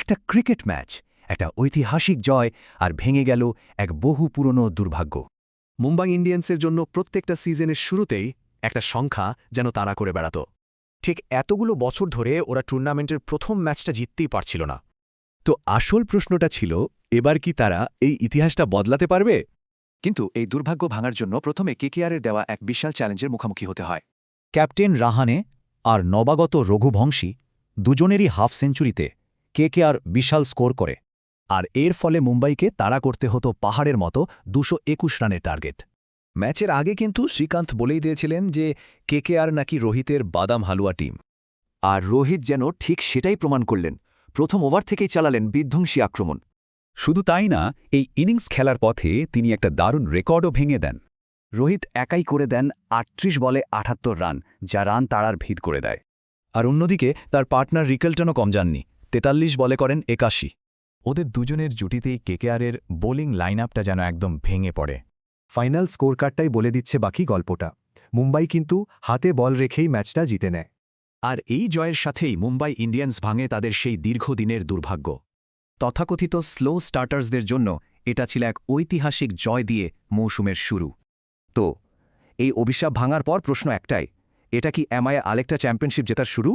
একটা cricket match, একটা ঐতিহাসিক জয়, আর ভেঙে গেল এক বহু পুরনো দুর্ভাগ্য। মুম্বাই ইন্ডিয়ান্সের জন্য প্রত্যেকটা সিজনের শুরুতেই একটা সংখ্যা যেন তাড়া করে বেড়াত। ঠিক এতগুলো বছর ধরে ওরা টুর্নামেন্টের প্রথম ম্যাচটা জিততেই পারছিল না। তো আসল প্রশ্নটা ছিল, এবার কি তারা এই ইতিহাসটা বদলাতে পারবে? কিন্তু এই দুর্ভাগ্য ভাঙার জন্য প্রথমে কেকেআরের দেওয়া এক বিশাল চ্যালেঞ্জের মুখোমুখি হতে হয়। ক্যাপ্টেন রাহানে আর নবাগত রঘুবংশী দুজনেরই হাফ সেঞ্চুরিতে কেকেআর বিশাল স্কোর করে, আর এর ফলে মুম্বাইকে তাড়া করতে হতো পাহাড়ের মতো 221 রানের টার্গেট। ম্যাচের আগে কিন্তু শ্রীকান্ত বলেই দিয়েছিলেন যে কেকেআর নাকি রোহিতের বাদাম হালুয়া টিম। আর রোহিত যেন ঠিক সেটাই প্রমাণ করলেন। প্রথম ওভার থেকেই চালালেন বিধ্বংসী আক্রমণ। শুধু তাই না, এই ইনিংস খেলার পথে তিনি একটা দারুণ রেকর্ডও ভেঙে দেন। রোহিত একাই করে দেন 38 বলে 78 রান, যা রান তাড়ার ভিত করে দেয়। আর অন্যদিকে তার পার্টনার রিকেলটনও কম যাননি, 43 বলে করেন 81। ওদের দুজনের জুটিতেই কেকেআরের বোলিং লাইনআপটা যেন একদম ভেঙে পড়ে। ফাইনাল স্কোর কার্ডটাই বলে দিচ্ছে বাকি গল্পটা। মুম্বাই কিন্তু হাতে বল রেখেই ম্যাচটা জিতে নেয়। আর এই জয়ের সাথেই মুম্বাই ইন্ডিয়ান্স ভাঙে তাদের সেই দীর্ঘদিনের দুর্ভাগ্য। তথাকথিত স্লো স্টার্টার্সদের জন্য এটা ছিল এক ঐতিহাসিক জয় দিয়ে মৌসুমের শুরু। তো এই অভিশাপ ভাঙার পর প্রশ্ন একটাই, এটা কি আরেকটা চ্যাম্পিয়নশিপ জেতার শুরু?